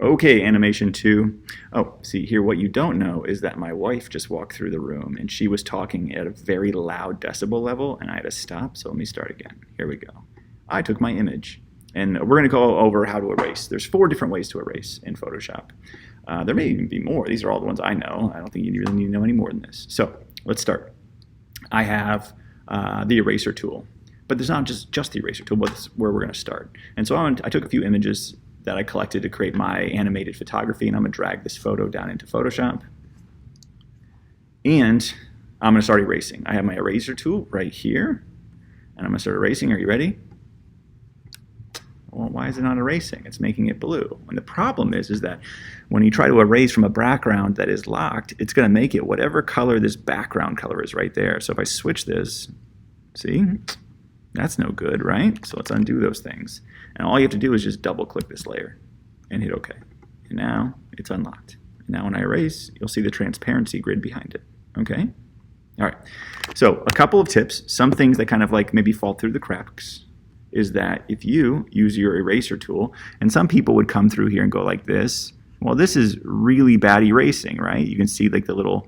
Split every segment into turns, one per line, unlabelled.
Okay, animation two. Oh, see here, what you don't know is that my wife just walked through the room and she was talking at a very loud decibel level and I had to stop, so let me start again. Here we go. I took my image and we're going to go over how to erase. There's 4 different ways to erase in Photoshop. There may even be more. These are all the ones I know. I don't think you really need to know any more than this. So let's start. I have the eraser tool, but there's not just the eraser tool, but that's where we're going to start. And so I took a few images that I collected to create my animated photography, and I'm going to drag this photo down into Photoshop. And I'm going to start erasing. I have my eraser tool right here, and I'm going to start erasing. Are you ready? Well, why is it not erasing? It's making it blue. And the problem is that when you try to erase from a background that is locked, it's going to make it whatever color this background color is right there. So if I switch this, see? That's no good, right? So let's undo those things. And all you have to do is just double click this layer and hit OK. And now it's unlocked. And now when I erase, you'll see the transparency grid behind it. Okay? All right. So a couple of tips, some things that kind of like maybe fall through the cracks is that if you use your eraser tool, and some people would come through here and go like this, well, this is really bad erasing, right? You can see like the little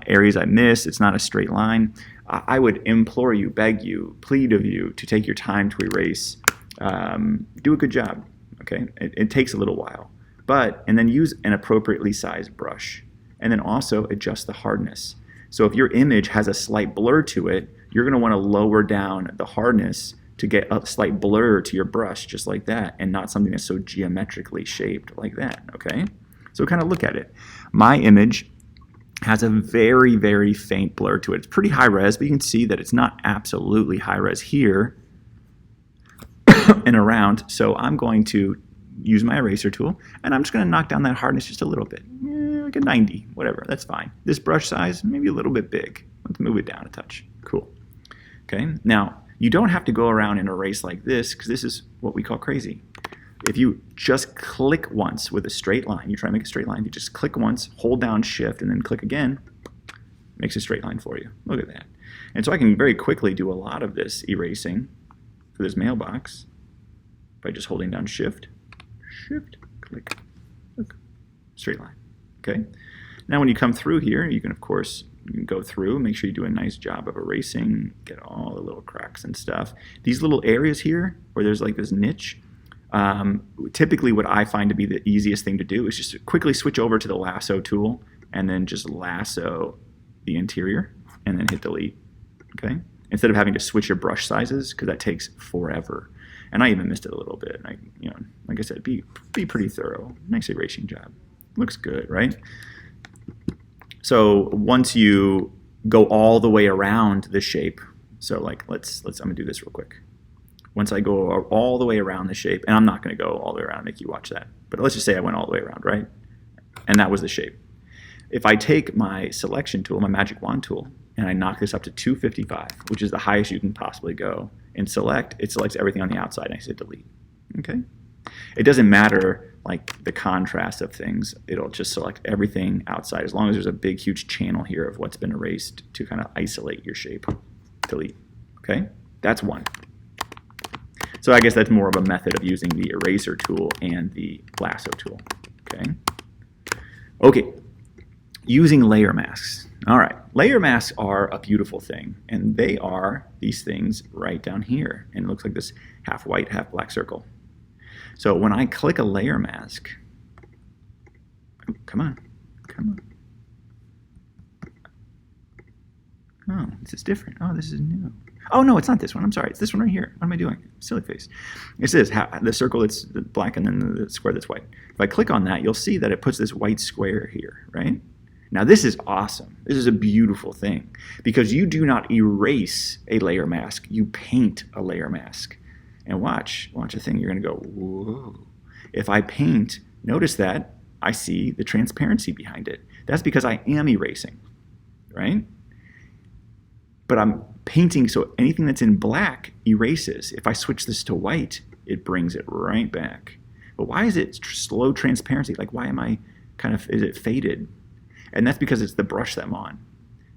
areas I missed. It's not a straight line. I would implore you, beg you, plead of you to take your time to erase. Do a good job, okay? It takes a little while. And then use an appropriately sized brush. And then also adjust the hardness. So if your image has a slight blur to it, you're going to want to lower down the hardness to get a slight blur to your brush, just like that, and not something that's so geometrically shaped like that, okay? So kind of look at it. My image has a very, very faint blur to it. It's pretty high res, but you can see that it's not absolutely high res here and around. So I'm going to use my eraser tool, and I'm just going to knock down that hardness just a little bit, like a 90, whatever, that's fine. This brush size, maybe a little bit big. Let's move it down a touch. Cool. Okay, now you don't have to go around and erase like this, because this is what we call crazy. If you just click once with a straight line, you try to make a straight line, if you just click once, hold down shift, and then click again, it makes a straight line for you. Look at that. And so I can very quickly do a lot of this erasing for this mailbox by just holding down shift, click, look, straight line. Okay. Now when you come through here, you can of course go through, make sure you do a nice job of erasing, get all the little cracks and stuff. These little areas here where there's like this niche, typically what I find to be the easiest thing to do is just quickly switch over to the lasso tool and then just lasso the interior and then hit delete, okay? Instead of having to switch your brush sizes, because that takes forever. And I even missed it a little bit. Like I said, be pretty thorough. Nice erasing job. Looks good, right? So once you go all the way around the shape, so like I'm gonna do this real quick. Once I go all the way around the shape, and I'm not gonna go all the way around and make you watch that, but let's just say I went all the way around, right? And that was the shape. If I take my selection tool, my magic wand tool, and I knock this up to 255, which is the highest you can possibly go, and select, it selects everything on the outside, and I hit delete, okay? It doesn't matter like the contrast of things, it'll just select everything outside as long as there's a big huge channel here of what's been erased to kind of isolate your shape. Delete, okay? That's one. So I guess that's more of a method of using the eraser tool and the lasso tool, okay? Okay, using layer masks. All right, layer masks are a beautiful thing, and they are these things right down here, and it looks like this half white, half black circle. So when I click a layer mask, come on. Oh, this is different. Oh, this is new. Oh, no, it's not this one. I'm sorry. It's this one right here. What am I doing? Silly face. It's this, the circle that's black and then the square that's white. If I click on that, you'll see that it puts this white square here, right? Now, this is awesome. This is a beautiful thing because you do not erase a layer mask. You paint a layer mask. And watch a thing. You're going to go, whoa. If I paint, notice that I see the transparency behind it. That's because I am erasing, right? But I'm painting, so anything that's in black erases. If I switch this to white, it brings it right back. But why is it slow transparency? Like, why am I is it faded? And that's because it's the brush that I'm on.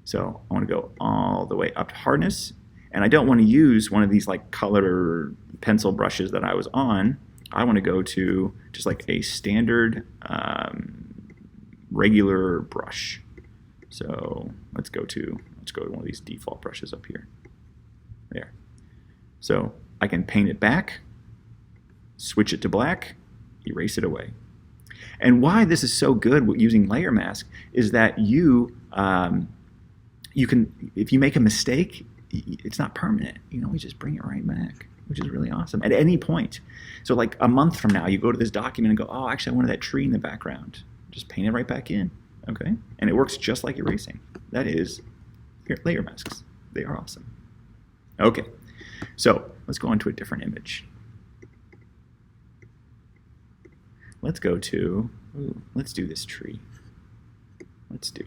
So I want to go all the way up to hardness. And I don't want to use one of these like color pencil brushes that I was on. I want to go to just like a standard regular brush. So let's go to one of these default brushes up here. There. So I can paint it back, switch it to black, erase it away. And why this is so good with using layer mask is that you can, if you make a mistake, it's not permanent. You know, we just bring it right back, which is really awesome at any point. So like a month from now, you go to this document and go, oh, actually I wanted that tree in the background. Just paint it right back in, okay? And it works just like erasing. That is layer masks. They are awesome. Okay, so let's go on to a different image. Let's go to, let's do this tree.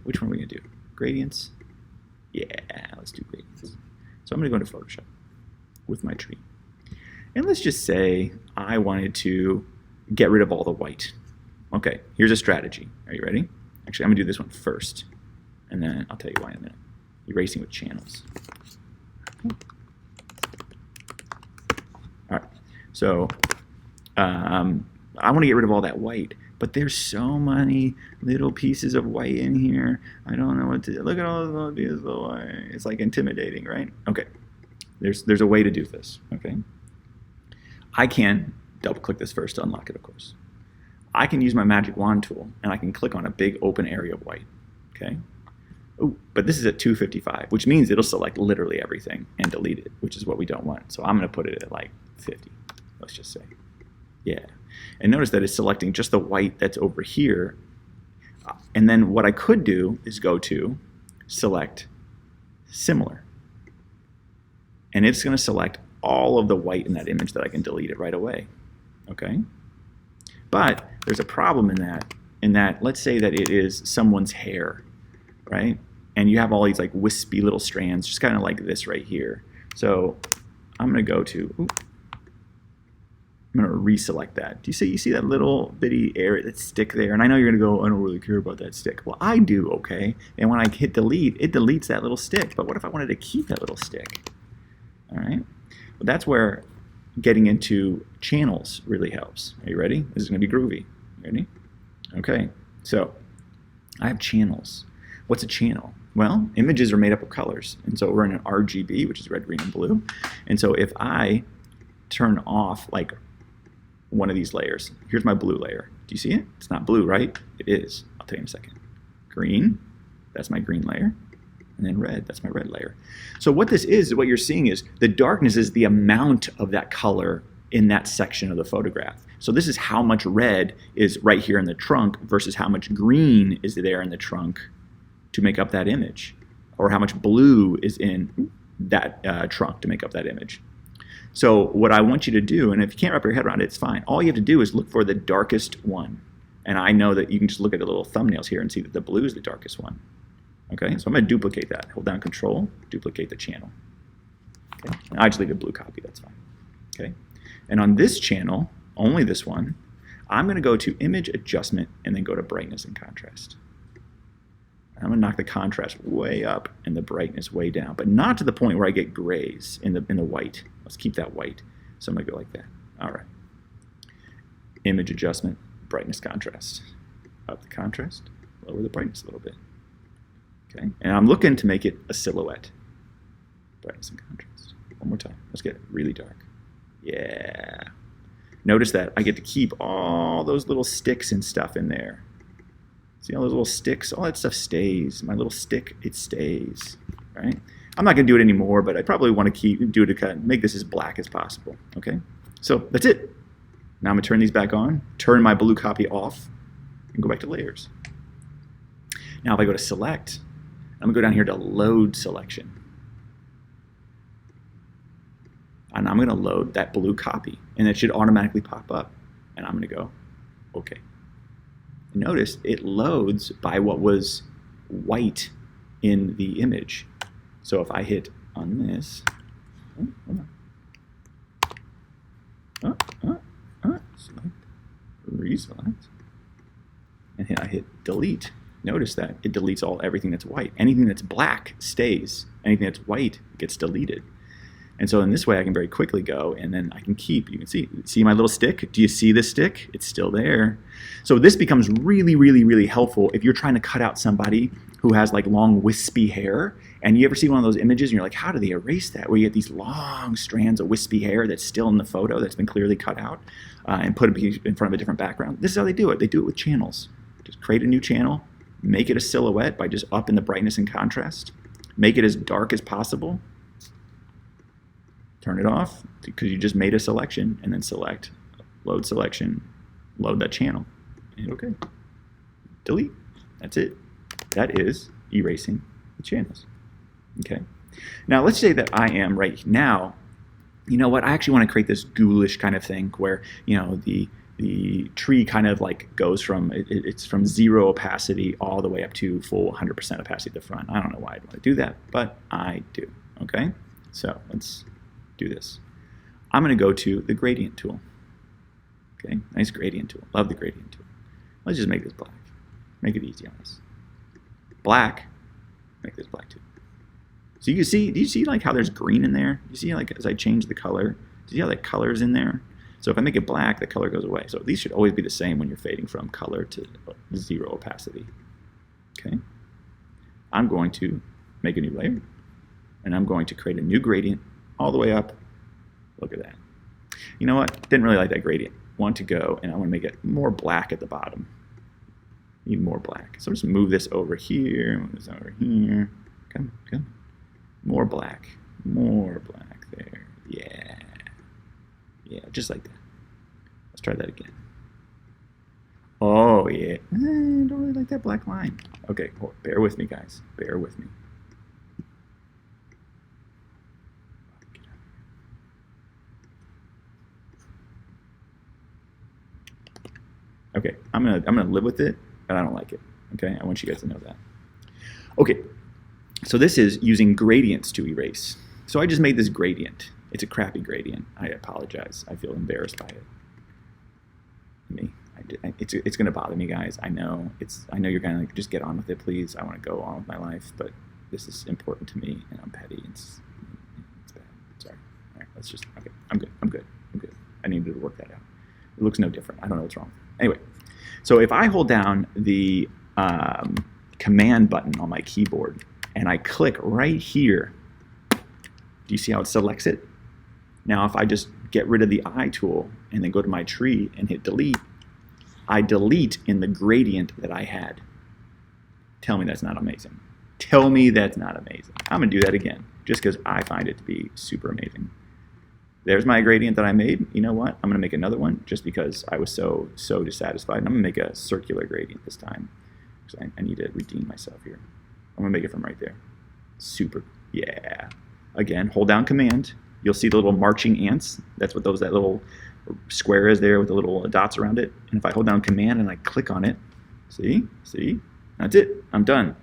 Which one are we gonna do? Gradients? Yeah, let's do gradients. So I'm gonna go into Photoshop with my tree. And let's just say I wanted to get rid of all the white. Okay, here's a strategy. Are you ready? Actually, I'm gonna do this one first, and then I'll tell you why in a minute. Erasing with channels. All right, so I want to get rid of all that white, but there's so many little pieces of white in here. I don't know what to do. Look at all those little pieces of white. It's like intimidating, right? Okay, there's a way to do this, okay? I can double click this first to unlock it, of course. I can use my magic wand tool and I can click on a big open area of white, okay? Ooh, but this is at 255, which means it'll select literally everything and delete it, which is what we don't want. So I'm gonna put it at like 50, let's just say. Yeah, and notice that it's selecting just the white that's over here. And then what I could do is go to select similar. And it's gonna select all of the white in that image that I can delete it right away, okay? But there's a problem in that let's say that it is someone's hair, right? And you have all these like wispy little strands, just kind of like this right here. So I'm gonna go to, I'm gonna reselect that. Do you see that little bitty area, that stick there? And I know you're gonna go, I don't really care about that stick. Well, I do, okay? And when I hit delete, it deletes that little stick. But what if I wanted to keep that little stick? All right, well, that's where getting into channels really helps. Are you ready? This is gonna be groovy. Ready? Okay, so I have channels. What's a channel? Well, images are made up of colors. And so we're in an RGB, which is red, green, and blue. And so if I turn off like one of these layers, here's my blue layer. Do you see it? It's not blue, right? It is. I'll tell you in a second. Green, that's my green layer. And then red, that's my red layer. So what this is, what you're seeing is the darkness is the amount of that color in that section of the photograph. So this is how much red is right here in the trunk versus how much green is there in the trunk to make up that image, or how much blue is in that trunk to make up that image. So what I want you to do, and if you can't wrap your head around it, it's fine. All you have to do is look for the darkest one. And I know that you can just look at the little thumbnails here and see that the blue is the darkest one. Okay, so I'm going to duplicate that. Hold down Control, duplicate the channel. Okay, and I just leave a blue copy, that's fine. Okay, and on this channel, only this one, I'm going to go to Image Adjustment and then go to Brightness and Contrast. I'm going to knock the contrast way up and the brightness way down, but not to the point where I get grays in the white. Let's keep that white. So I'm going to go like that. All right. Image adjustment, brightness, contrast. Up the contrast, lower the brightness a little bit. Okay. And I'm looking to make it a silhouette. Brightness and contrast. One more time. Let's get it really dark. Yeah. Notice that I get to keep all those little sticks and stuff in there. See all those little sticks? All that stuff stays. My little stick, it stays, right? I'm not gonna do it anymore, but I probably want to do it to kind of make this as black as possible, okay? So that's it. Now I'm gonna turn these back on, turn my blue copy off, and go back to layers. Now if I go to select, I'm gonna go down here to load selection. And I'm gonna load that blue copy, and it should automatically pop up. And I'm gonna go, okay. Notice it loads by what was white in the image. So if I hit on this, select, reselect, and I hit delete, notice that it deletes everything that's white. Anything that's black stays. Anything that's white gets deleted. And so in this way, I can very quickly go, and then I can keep. You can see my little stick? Do you see the stick? It's still there. So this becomes really, really, really helpful if you're trying to cut out somebody who has like long wispy hair. And you ever see one of those images and you're like, how do they erase that? Where you get these long strands of wispy hair that's still in the photo that's been clearly cut out and put in front of a different background. This is how they do it. They do it with channels. Just create a new channel, make it a silhouette by just upping the brightness and contrast, make it as dark as possible, turn it off because you just made a selection, and then select, load selection, load that channel, and okay, delete. That's it. That is erasing the channels. Okay. Now let's say that I am right now, you know what, I actually want to create this ghoulish kind of thing where, you know, the tree kind of like goes from, it's from 0 opacity all the way up to full 100% opacity at the front. I don't know why I'd want to do that, but I do. Okay. So let's do this. I'm going to go to the gradient tool. Okay. Nice gradient tool. Love the gradient tool. Let's just make this black. Make it easy on us. Black. Make this black too. So you can see, do you see like how there's green in there? You see like as I change the color, do you see how that color is in there? So if I make it black, the color goes away. So these should always be the same when you're fading from color to 0 opacity. Okay. I'm going to make a new layer, and I'm going to create a new gradient all the way up. Look at that. You know what? Didn't really like that gradient. Want to go, and I want to make it more black at the bottom. Need more black. So just move this over here, move this over here. Come. More black there. Yeah, just like that. Let's try that again. Oh yeah, I don't really like that black line. Okay, bear with me, guys. Bear with me. Okay, I'm gonna live with it, but I don't like it. Okay, I want you guys to know that. Okay. So this is using gradients to erase. So I just made this gradient. It's a crappy gradient. I apologize. I feel embarrassed by it. It's going to bother me, guys. I know. I know you're going to like, just get on with it, please. I want to go on with my life, but this is important to me, and I'm petty. It's bad. Sorry. All right, let's just. Okay, I'm good. I needed to work that out. It looks no different. I don't know what's wrong. Anyway, so if I hold down the command button on my keyboard, and I click right here, do you see how it selects it? Now if I just get rid of the eye tool and then go to my tree and hit delete, I delete in the gradient that I had. Tell me that's not amazing. Tell me that's not amazing. I'm gonna do that again, just because I find it to be super amazing. There's my gradient that I made. You know what? I'm gonna make another one just because I was so dissatisfied. And I'm gonna make a circular gradient this time, because I need to redeem myself here. I'm gonna make it from right there. Super, yeah. Again, hold down command. You'll see the little marching ants. That's what that little square is there with the little dots around it. And if I hold down command and I click on it, see, that's it, I'm done.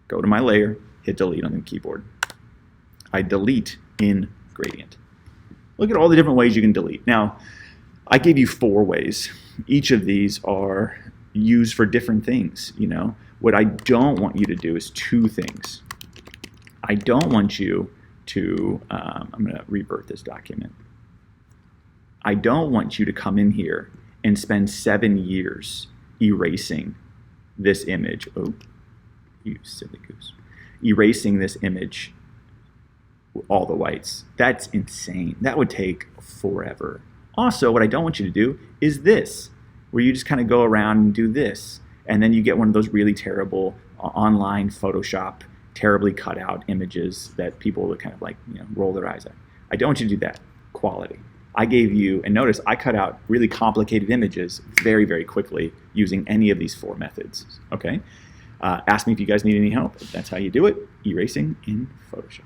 Go to my layer, hit delete on the keyboard. I delete in gradient. Look at all the different ways you can delete. Now, I gave you 4 ways. Each of these are used for different things, you know. What I don't want you to do is 2 things. I don't want you to, I'm going to revert this document. I don't want you to come in here and spend 7 years erasing this image. Oh, you silly goose. Erasing this image, all the whites. That's insane. That would take forever. Also, what I don't want you to do is this, where you just kind of go around and do this. And then you get one of those really terrible online Photoshop, terribly cut out images that people would kind of like, you know, roll their eyes at. I don't want you to do that. Quality. I gave you, and notice I cut out really complicated images very, very quickly using any of these 4 methods. Okay? Ask me if you guys need any help. That's how you do it. Erasing in Photoshop.